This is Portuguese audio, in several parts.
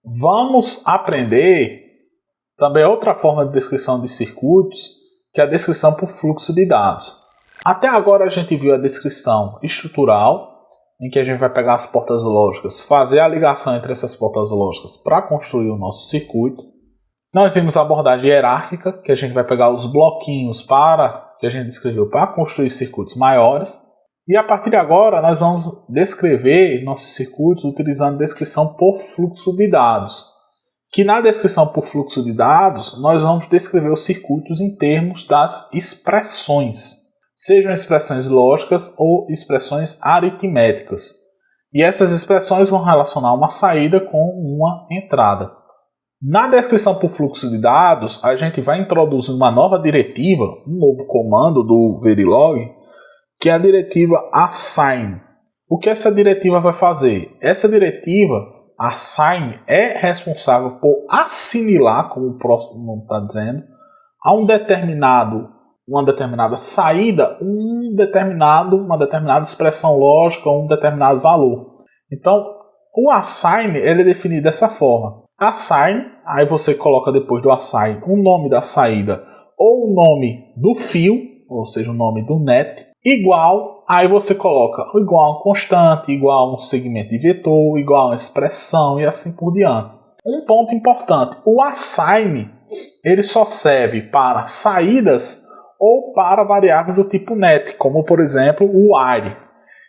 Vamos aprender também outra forma de descrição de circuitos, que é a descrição por fluxo de dados. Até agora a gente viu a descrição estrutural, em que a gente vai pegar as portas lógicas, fazer a ligação entre essas portas lógicas para construir o nosso circuito. Nós vimos a abordagem hierárquica, que a gente vai pegar os bloquinhos que a gente descreveu para construir circuitos maiores. E a partir de agora nós vamos descrever nossos circuitos utilizando descrição por fluxo de dados. Que na descrição por fluxo de dados nós vamos descrever os circuitos em termos das expressões, sejam expressões lógicas ou expressões aritméticas. E essas expressões vão relacionar uma saída com uma entrada. Na descrição por fluxo de dados, a gente vai introduzir uma nova diretiva, um novo comando do Verilog, que é a diretiva assign. O que essa diretiva vai fazer? Essa diretiva, assign, é responsável por assimilar, como o próximo nome está dizendo, a uma determinada saída, uma determinada expressão lógica ou um determinado valor. Então, o assign ele é definido dessa forma. Assign, aí você coloca depois do assign o nome da saída ou o nome do fio, ou seja, o nome do net, igual, aí você coloca igual a uma constante, igual a um segmento de vetor, igual a uma expressão e assim por diante. Um ponto importante, o assign ele só serve para saídas ou para variáveis do tipo net, como por exemplo o array.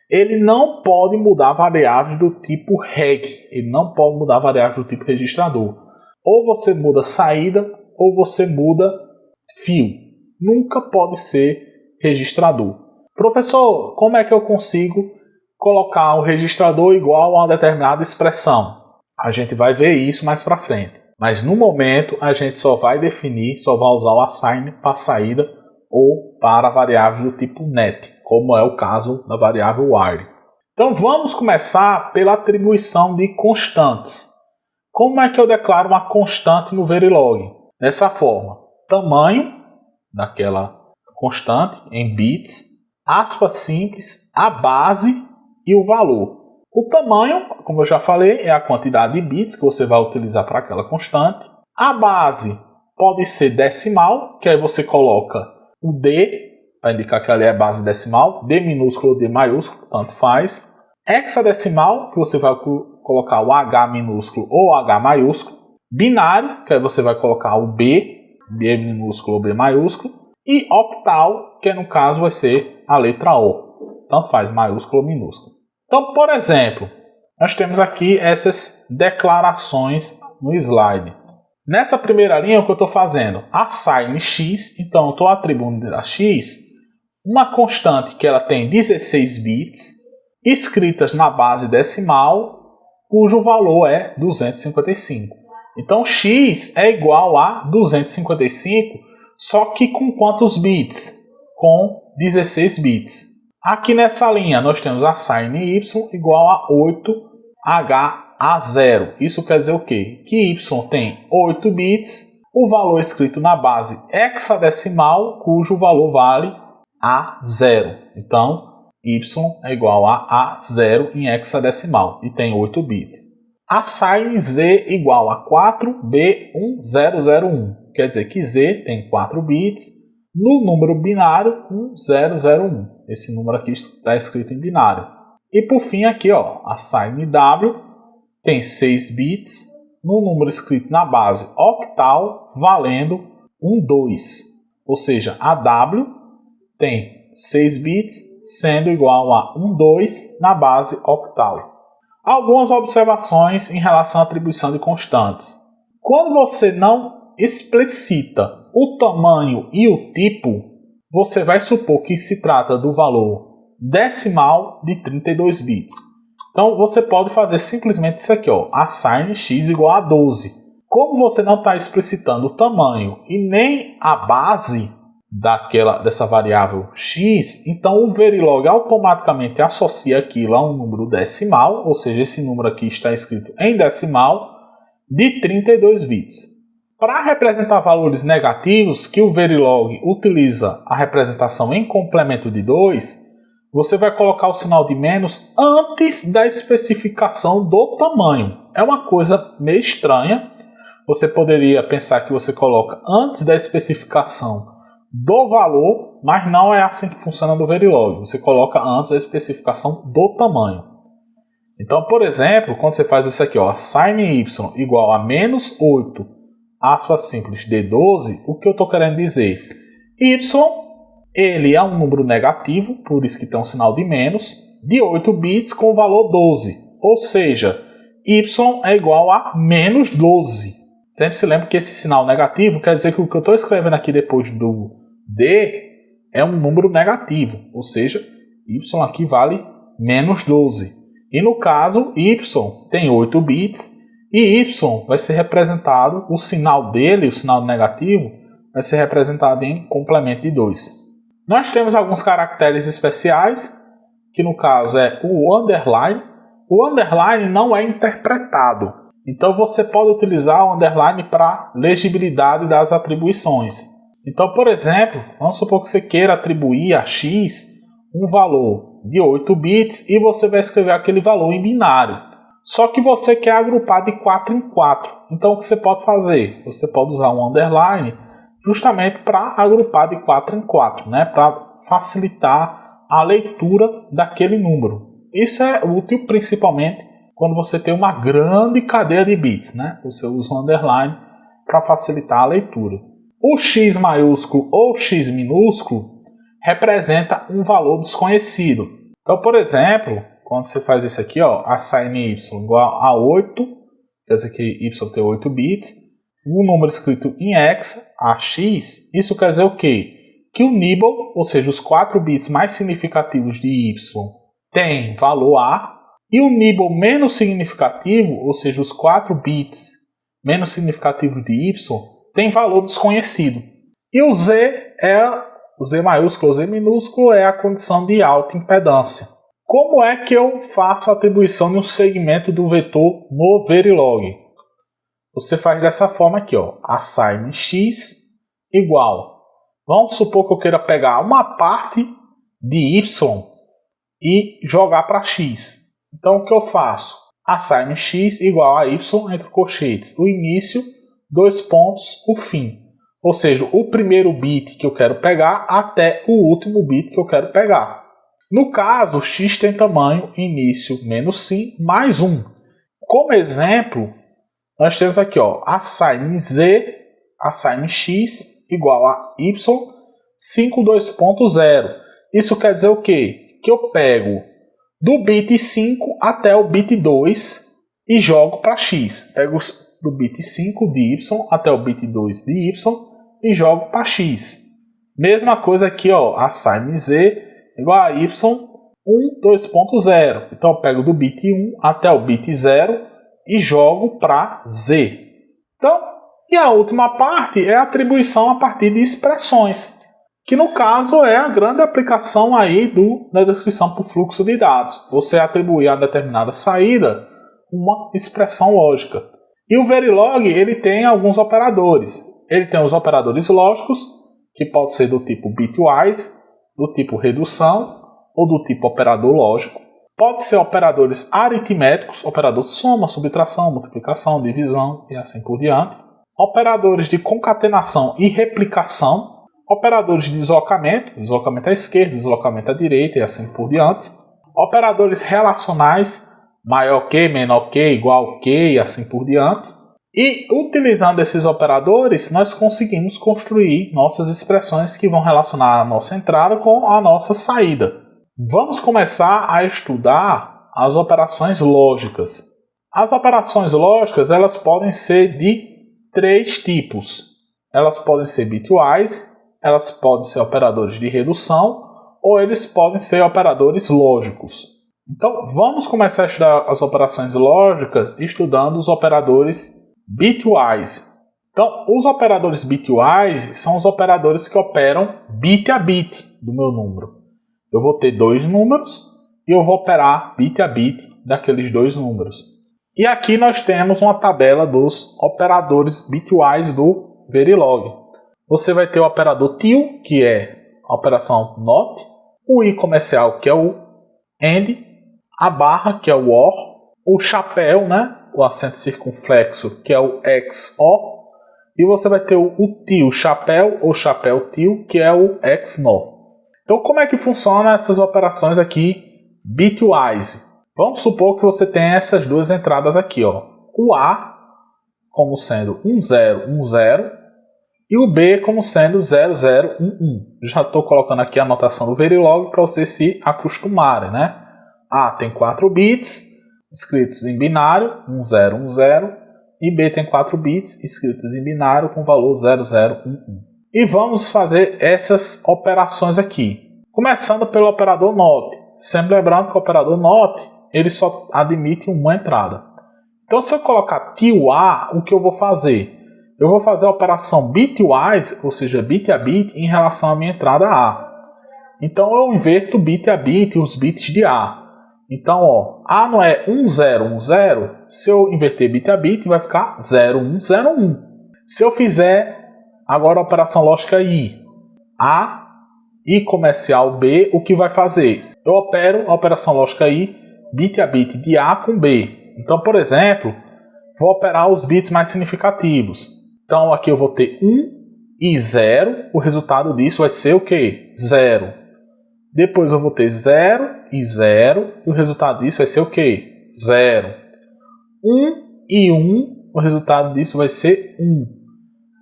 Ele não pode mudar variáveis do tipo reg, ele não pode mudar variáveis do tipo registrador. Ou você muda saída ou você muda fio. Nunca pode ser registrador. Professor, como é que eu consigo colocar o registrador igual a uma determinada expressão? A gente vai ver isso mais para frente. Mas no momento a gente só vai usar o assign para saída ou para variáveis do tipo net, como é o caso da variável array. Então vamos começar pela atribuição de constantes. Como é que eu declaro uma constante no Verilog? Dessa forma, tamanho daquela constante em bits, aspas simples, a base e o valor. O tamanho, como eu já falei, é a quantidade de bits que você vai utilizar para aquela constante. A base pode ser decimal, que aí você coloca o D, para indicar que ali é base decimal, D minúsculo ou D maiúsculo, tanto faz. Hexadecimal, que você vai colocar o H minúsculo ou H maiúsculo. Binário, que aí você vai colocar o B minúsculo ou B maiúsculo. E octal, que no caso vai ser a letra O, tanto faz, maiúsculo ou minúsculo. Então, por exemplo, nós temos aqui essas declarações no slide. Nessa primeira linha, o que eu estou fazendo? Assign x, então eu estou atribuindo a x uma constante que ela tem 16 bits, escritas na base decimal, cujo valor é 255. Então, x é igual a 255, só que com quantos bits? Com 16 bits. Aqui nessa linha nós temos assign y igual a 8HA0. Isso quer dizer o quê? Que y tem 8 bits, o valor escrito na base hexadecimal, cujo valor vale A0. Então, y é igual a A0 em hexadecimal e tem 8 bits. Assign z igual a 4B1001. Quer dizer que z tem 4 bits no número binário 1001. Esse número aqui está escrito em binário. E por fim aqui, assign w tem 6 bits no número escrito na base octal valendo 12. Ou seja, a w tem 6 bits sendo igual a 12 na base octal. Algumas observações em relação à atribuição de constantes. Quando você não explicita o tamanho e o tipo, você vai supor que se trata do valor decimal de 32 bits. Então você pode fazer simplesmente isso aqui, assign x igual a 12. Como você não está explicitando o tamanho e nem a base dessa variável x, então o Verilog automaticamente associa aquilo a um número decimal, ou seja, esse número aqui está escrito em decimal, de 32 bits. Para representar valores negativos, que o Verilog utiliza a representação em complemento de 2, você vai colocar o sinal de menos antes da especificação do tamanho. É uma coisa meio estranha. Você poderia pensar que você coloca antes da especificação do valor, mas não é assim que funciona no Verilog. Você coloca antes da especificação do tamanho. Então, por exemplo, quando você faz isso aqui, ó, sin y igual a menos 8, aspas simples, de 12, o que eu estou querendo dizer? Y, ele é um número negativo, por isso que tem um sinal de menos, de 8 bits com o valor 12. Ou seja, y é igual a menos 12. Sempre se lembra que esse sinal negativo quer dizer que o que eu estou escrevendo aqui depois do D é um número negativo. Ou seja, y aqui vale menos 12. E no caso, y tem 8 bits e y vai ser representado, o sinal dele, o sinal negativo, vai ser representado em complemento de 2. Nós temos alguns caracteres especiais, que no caso é o underline. O underline não é interpretado, então você pode utilizar o underline para legibilidade das atribuições. Então, por exemplo, vamos supor que você queira atribuir a x um valor de 8 bits e você vai escrever aquele valor em binário. Só que você quer agrupar de 4 em 4. Então, o que você pode fazer? Você pode usar um underline justamente para agrupar de 4 em 4, né? Para facilitar a leitura daquele número. Isso é útil principalmente quando você tem uma grande cadeia de bits, né? Você usa um underline para facilitar a leitura. O x maiúsculo ou x minúsculo representa um valor desconhecido. Então, por exemplo, quando você faz isso aqui, ó, a sin y igual a 8, quer dizer que y tem 8 bits, o número escrito em hexa, AX, isso quer dizer o quê? Que o nibble, ou seja, os 4 bits mais significativos de y, tem valor A, e o nibble menos significativo, ou seja, os 4 bits menos significativos de y, tem valor desconhecido. E o Z maiúsculo ou Z minúsculo é a condição de alta impedância. Como é que eu faço a atribuição de um segmento do vetor no Verilog? Você faz dessa forma aqui, ó, a sin x igual. Vamos supor que eu queira pegar uma parte de y e jogar para x. Então, o que eu faço? A sin x igual a y entre colchetes, o início, 2 pontos, o fim. Ou seja, o primeiro bit que eu quero pegar até o último bit que eu quero pegar. No caso, x tem tamanho início menos sim mais 1. Como exemplo, nós temos aqui, ó, a sin x igual a y 52.0. Isso quer dizer o quê? Que eu pego do bit 5 até o bit 2 e jogo para x. Pego do bit 5 de y até o bit 2 de y e jogo para x. Mesma coisa aqui, ó, a sin z igual a y 2.0. Então eu pego do bit 1 até o bit 0 e jogo para z. Então, e a última parte é a atribuição a partir de expressões, que no caso é a grande aplicação aí da descrição por fluxo de dados. Você atribui a determinada saída uma expressão lógica. E o Verilog ele tem alguns operadores. Ele tem os operadores lógicos, que pode ser do tipo bitwise, do tipo redução ou do tipo operador lógico. Pode ser operadores aritméticos, operador de soma, subtração, multiplicação, divisão e assim por diante. Operadores de concatenação e replicação. Operadores de deslocamento à esquerda, deslocamento à direita e assim por diante. Operadores relacionais, maior que, menor que, igual que e assim por diante. E utilizando esses operadores, nós conseguimos construir nossas expressões que vão relacionar a nossa entrada com a nossa saída. Vamos começar a estudar as operações lógicas. As operações lógicas elas podem ser de 3 tipos. Elas podem ser bitwise, elas podem ser operadores de redução ou eles podem ser operadores lógicos. Então vamos começar a estudar as operações lógicas estudando os operadores bitwise. Então os operadores bitwise são os operadores que operam bit a bit do meu número. Eu vou ter 2 números e eu vou operar bit a bit daqueles 2 números. E aqui nós temos uma tabela dos operadores bitwise do Verilog. Você vai ter o operador till, que é a operação not, o I comercial, que é o AND, a barra, que é o OR, o chapéu, né, o acento circunflexo, que é o XOR, e você vai ter o TIL chapéu ou chapéu TIL, que é o XNOR. Então, como é que funcionam essas operações aqui bitwise? Vamos supor que você tem essas duas entradas aqui, ó. O A como sendo 1010 e o B como sendo 0011. Já estou colocando aqui a anotação do Verilog para vocês se acostumarem, né? A tem 4 bits escritos em binário, 1010, e B tem 4 bits escritos em binário com valor 0011. E vamos fazer essas operações aqui. Começando pelo operador NOT. Sempre lembrando que o operador NOT ele só admite uma entrada. Então, se eu colocar TIL A, o que eu vou fazer? Eu vou fazer a operação bitwise, ou seja, bit a bit, em relação à minha entrada A. Então, eu inverto bit a bit os bits de A. Então, ó, A não é 1010, se eu inverter bit a bit, vai ficar 0101. Se eu fizer agora a operação lógica I, A, I comercial B, o que vai fazer? Eu opero a operação lógica I, bit a bit de A com B. Então, por exemplo, vou operar os bits mais significativos. Então, aqui eu vou ter 1 e 0. O resultado disso vai ser o quê? 0. Depois eu vou ter 0 e 0. E o resultado disso vai ser o quê? 0. 1 e 1. O resultado disso vai ser 1.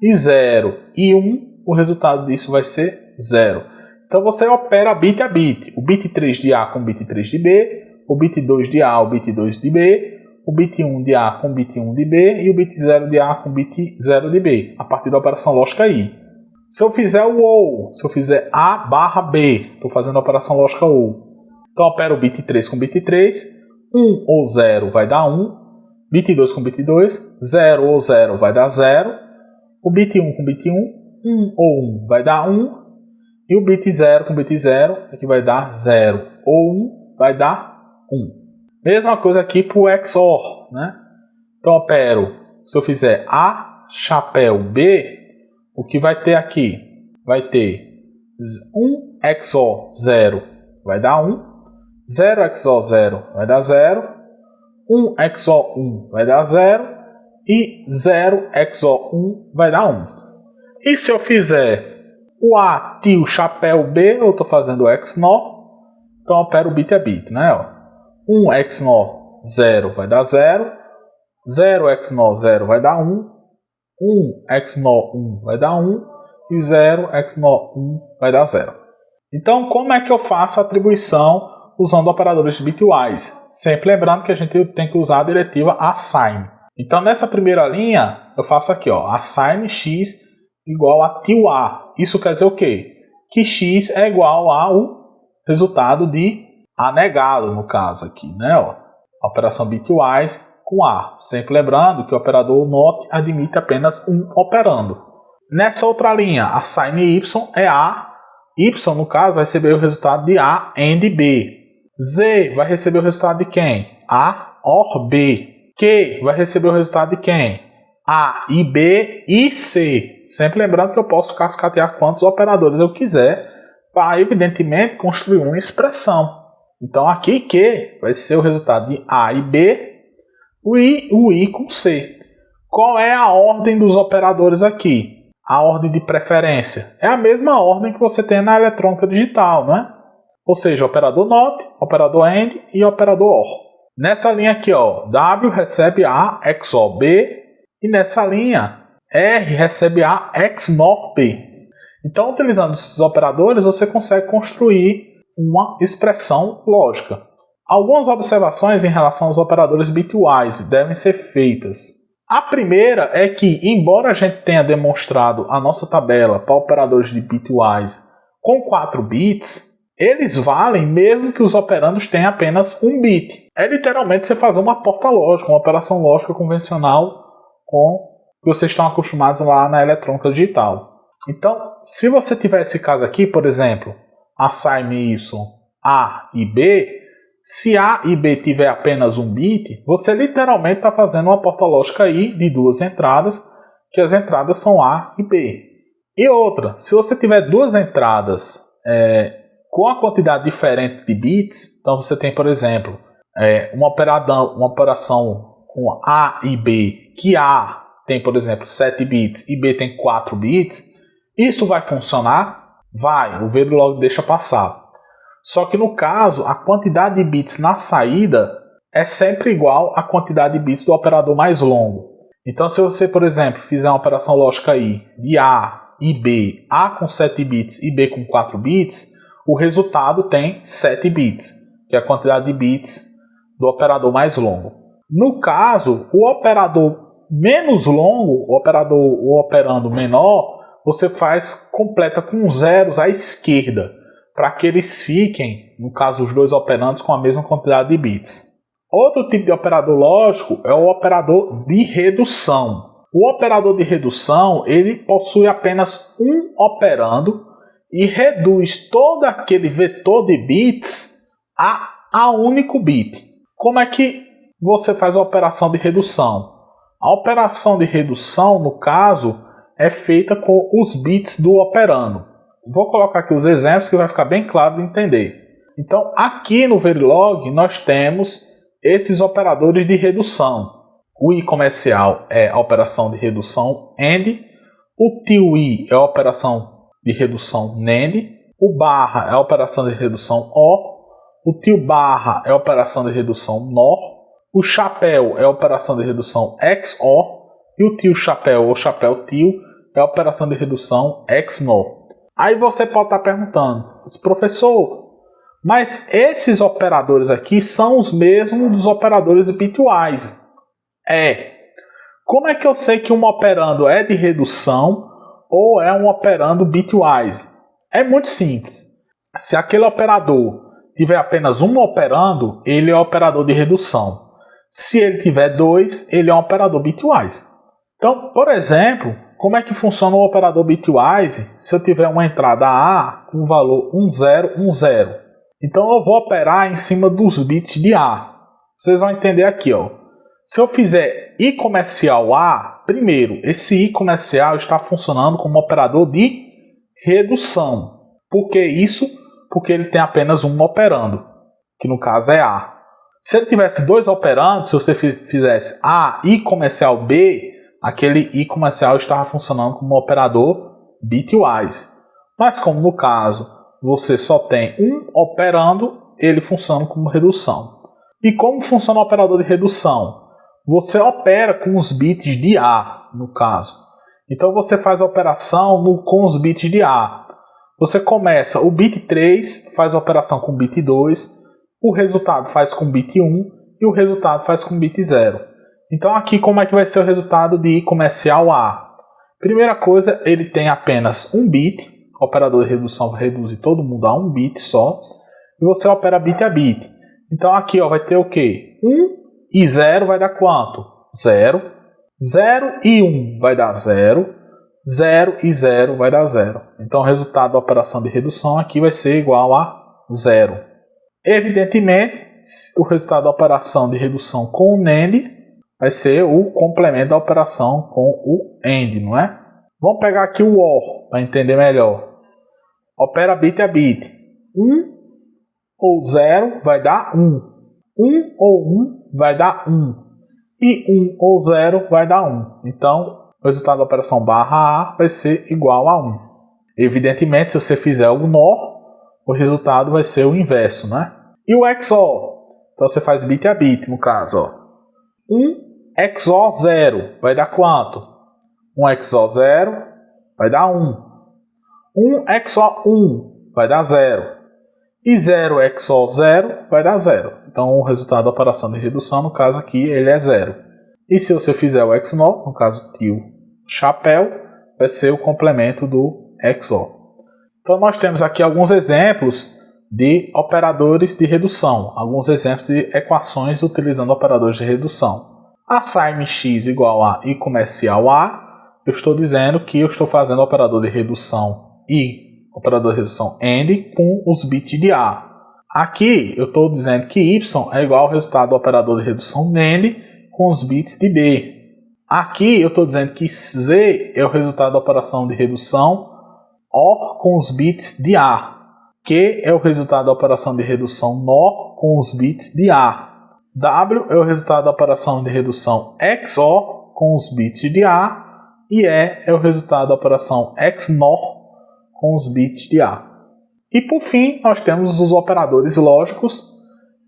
E 0 e 1. O resultado disso vai ser 0. Então, você opera bit a bit. O bit 3 de A com o bit 3 de B. O bit 2 de A, o bit 2 de B. O bit 1 de A com o bit 1 de B e o bit 0 de A com o bit 0 de B, a partir da operação lógica I. Se eu fizer o OR, se eu fizer A barra B, estou fazendo a operação lógica OR. Então, eu opero o bit 3 com o bit 3, 1 ou 0 vai dar 1, bit 2 com o bit 2, 0 ou 0 vai dar 0, o bit 1 com o bit 1, 1 ou 1 vai dar 1, e o bit 0 com o bit 0 é que vai dar 0, ou 1 vai dar 1. Mesma coisa aqui para o XOR, né? Então, opero, se eu fizer A chapéu B, o que vai ter aqui? Vai ter 1 XOR 0 vai dar 1, 0 XOR 0 vai dar 0, 1 XOR 1 vai dar 0 e 0 XOR 1 vai dar 1. E se eu fizer o A TIL chapéu B, eu estou fazendo o XNOR, então opero bit a bit, né? Ó. 1 XNOR 0 vai dar 0, 0 XNOR 0 vai dar 1, 1 XNOR 1 vai dar 1 e 0 XNOR 1 vai dar 0. Então, como é que eu faço a atribuição usando operadores bitwise? Sempre lembrando que a gente tem que usar a diretiva assign. Então, nessa primeira linha, eu faço aqui, ó, assign x igual a TIL A. Isso quer dizer o quê? Que x é igual ao resultado de A negado, no caso aqui, né? Ó, a operação bitwise com A. Sempre lembrando que o operador NOT admite apenas um operando. Nessa outra linha, assign y é A. Y, no caso, vai receber o resultado de A AND B. Z vai receber o resultado de quem? A OR B. Q vai receber o resultado de quem? A e B e C. Sempre lembrando que eu posso cascatear quantos operadores eu quiser para, evidentemente, construir uma expressão. Então, aqui Q vai ser o resultado de A e B, o I com C. Qual é a ordem dos operadores aqui? A ordem de preferência. É a mesma ordem que você tem na eletrônica digital, né? Ou seja, operador NOT, operador AND e operador OR. Nessa linha aqui, ó, W recebe A XOR B e nessa linha R recebe A XNOR B. Então, utilizando esses operadores, você consegue construir uma expressão lógica. Algumas observações em relação aos operadores bitwise devem ser feitas. A primeira é que, embora a gente tenha demonstrado a nossa tabela para operadores de bitwise com 4 bits, eles valem mesmo que os operandos tenham apenas 1 bit. É literalmente você fazer uma porta lógica, uma operação lógica convencional com que vocês estão acostumados lá na eletrônica digital. Então, se você tiver esse caso aqui, por exemplo, assign y A e B, se A e B tiver apenas 1 bit, você literalmente está fazendo uma porta lógica aí de 2 entradas, que as entradas são A e B. E outra, se você tiver 2 entradas com a quantidade diferente de bits, então você tem, por exemplo, uma operação com A e B, que A tem, por exemplo, 7 bits e B tem 4 bits, isso vai funcionar? Vai, o Verilog deixa passar. Só que no caso, a quantidade de bits na saída é sempre igual à quantidade de bits do operador mais longo. Então, se você, por exemplo, fizer uma operação lógica aí de A e B, A com 7 bits e B com 4 bits, o resultado tem 7 bits, que é a quantidade de bits do operador mais longo. No caso, o operador menos longo, o operando menor, você completa com zeros à esquerda, para que eles fiquem, no caso, os dois operandos com a mesma quantidade de bits. Outro tipo de operador lógico é o operador de redução. O operador de redução, ele possui apenas um operando e reduz todo aquele vetor de bits a único bit. Como é que você faz a operação de redução? A operação de redução, no caso, é feita com os bits do operando. Vou colocar aqui os exemplos que vai ficar bem claro de entender. Então, aqui no Verilog, nós temos esses operadores de redução. O I comercial é a operação de redução AND, o tio I é a operação de redução NAND, o barra é a operação de redução OR, o tio barra é a operação de redução NOR, o chapéu é a operação de redução XOR e o tio chapéu ou chapéu tio é a operação de redução XNOR. Aí você pode estar perguntando, professor, mas esses operadores aqui são os mesmos dos operadores bitwise. Como é que eu sei que um operando é de redução ou é um operando bitwise? É muito simples. Se aquele operador tiver apenas um operando, ele é um operador de redução. Se ele tiver dois, ele é um operador bitwise. Então, por exemplo, como é que funciona o operador bitwise se eu tiver uma entrada A com o valor 1010? Então eu vou operar em cima dos bits de A. Vocês vão entender aqui, ó. Se eu fizer I comercial A, primeiro, esse I comercial está funcionando como operador de redução. Por que isso? Porque ele tem apenas um operando, que no caso é A. Se ele tivesse dois operandos, se você fizesse A, I comercial B, aquele I comercial estava funcionando como operador bitwise. Mas como no caso você só tem um operando, ele funciona como redução. E como funciona o operador de redução? Você opera com os bits de A, no caso. Então você faz a operação com os bits de A. Você começa o bit 3, faz a operação com o bit 2, o resultado faz com o bit 1 e o resultado faz com o bit 0. Então aqui como é que vai ser o resultado de I comercial A? Primeira coisa, ele tem apenas um bit. O operador de redução vai reduzir todo mundo a um bit só. E você opera bit a bit. Então aqui ó, vai ter o quê? 1 e 0 vai dar quanto? 0. 0 e 1 vai dar 0. 0 e 0 vai dar 0. Então o resultado da operação de redução aqui vai ser igual a 0. Evidentemente, o resultado da operação de redução com o NAND vai ser o complemento da operação com o AND, não é? Vamos pegar aqui o OR para entender melhor. Opera bit a bit. 1 ou 0 vai dar 1. 1 ou 1 vai dar 1. E 1 ou 0 vai dar 1. Então, o resultado da operação barra A vai ser igual a 1. Evidentemente, se você fizer o NOR, o resultado vai ser o inverso, né? E o XOR? Então, você faz bit a bit, no caso. Ó. 1 XOR 0 vai dar quanto? 1 XOR 0 vai dar 1. 1 XOR 1 vai dar 0. E 0 XOR 0 vai dar 0. Então, o resultado da operação de redução, no caso aqui, ele é 0. E se você fizer o XNOR, no caso tio chapéu, vai ser o complemento do XOR. Então, nós temos aqui alguns exemplos de operadores de redução. Alguns exemplos de equações utilizando operadores de redução. A sin x igual a I comercial A, eu estou dizendo que eu estou fazendo o operador de redução I, operador de redução AND, com os bits de A. Aqui eu estou dizendo que Y é igual ao resultado do operador de redução NAND com os bits de B. Aqui eu estou dizendo que Z é o resultado da operação de redução OR com os bits de A. Q é o resultado da operação de redução NOR com os bits de A. W é o resultado da operação de redução XOR com os bits de A. E E é o resultado da operação XNOR com os bits de A. E por fim, nós temos os operadores lógicos,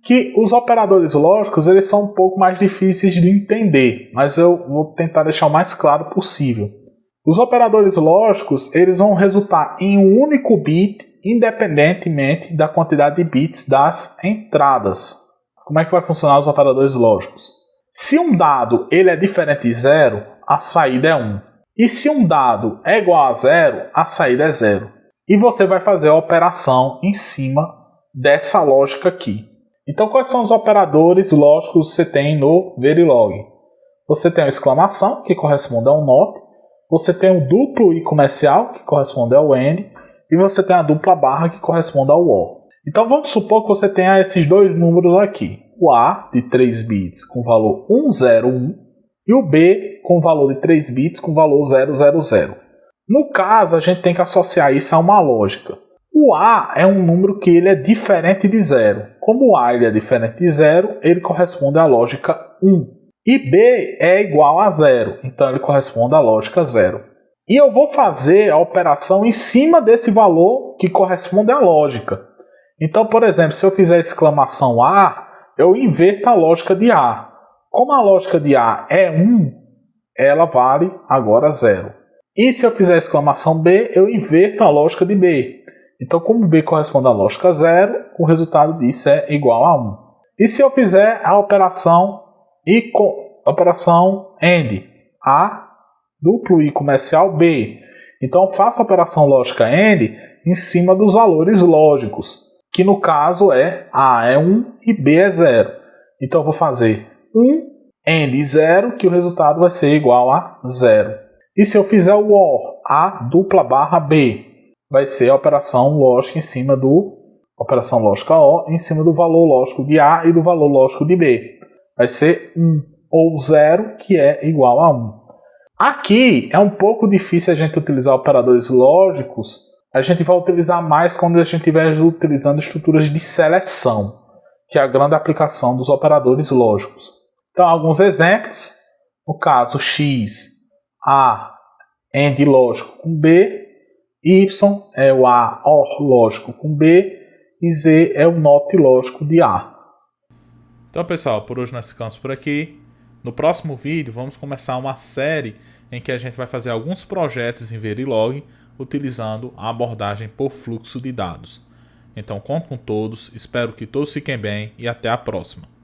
que os operadores lógicos eles são um pouco mais difíceis de entender, mas eu vou tentar deixar o mais claro possível. Os operadores lógicos eles vão resultar em um único bit, independentemente da quantidade de bits das entradas. Como é que vai funcionar os operadores lógicos? Se um dado ele é diferente de 0, a saída é 1. E se um dado é igual a 0, a saída é 0. E você vai fazer a operação em cima dessa lógica aqui. Então, quais são os operadores lógicos que você tem no Verilog? Você tem a exclamação, que corresponde ao NOT. Você tem o duplo I comercial, que corresponde ao AND. E você tem a dupla barra, que corresponde ao OR. Então, vamos supor que você tenha esses dois números aqui. O A, de 3 bits, com valor 101. E o B, com valor de 3 bits, com valor 000. No caso, a gente tem que associar isso a uma lógica. O A é um número que ele é diferente de 0. Como o A ele é diferente de 0, ele corresponde à lógica 1. E B é igual a 0, então ele corresponde à lógica 0. E eu vou fazer a operação em cima desse valor que corresponde à lógica. Então, por exemplo, se eu fizer a exclamação A, eu inverto a lógica de A. Como a lógica de A é 1, ela vale agora 0. E se eu fizer a exclamação B, eu inverto a lógica de B. Então, como B corresponde à lógica 0, o resultado disso é igual a 1. E se eu fizer a operação AND, A, duplo I comercial B. Então, eu faço a operação lógica AND em cima dos valores lógicos, que no caso é A é 1 e B é 0. Então, eu vou fazer 1 AND 0, que o resultado vai ser igual a 0. E se eu fizer o OR, A dupla barra B, vai ser a operação lógica em cima do operação lógica O em cima do valor lógico de A e do valor lógico de B. Vai ser 1 ou 0, que é igual a 1. Aqui é um pouco difícil a gente utilizar operadores lógicos. A gente vai utilizar mais quando a gente estiver utilizando estruturas de seleção, que é a grande aplicação dos operadores lógicos. Então, alguns exemplos. No caso X, A AND lógico com B, Y é o A OR lógico com B e Z é o NOT lógico de A. Então, pessoal, por hoje nós ficamos por aqui. No próximo vídeo vamos começar uma série em que a gente vai fazer alguns projetos em Verilog utilizando a abordagem por fluxo de dados. Então, conto com todos, espero que todos fiquem bem e até a próxima.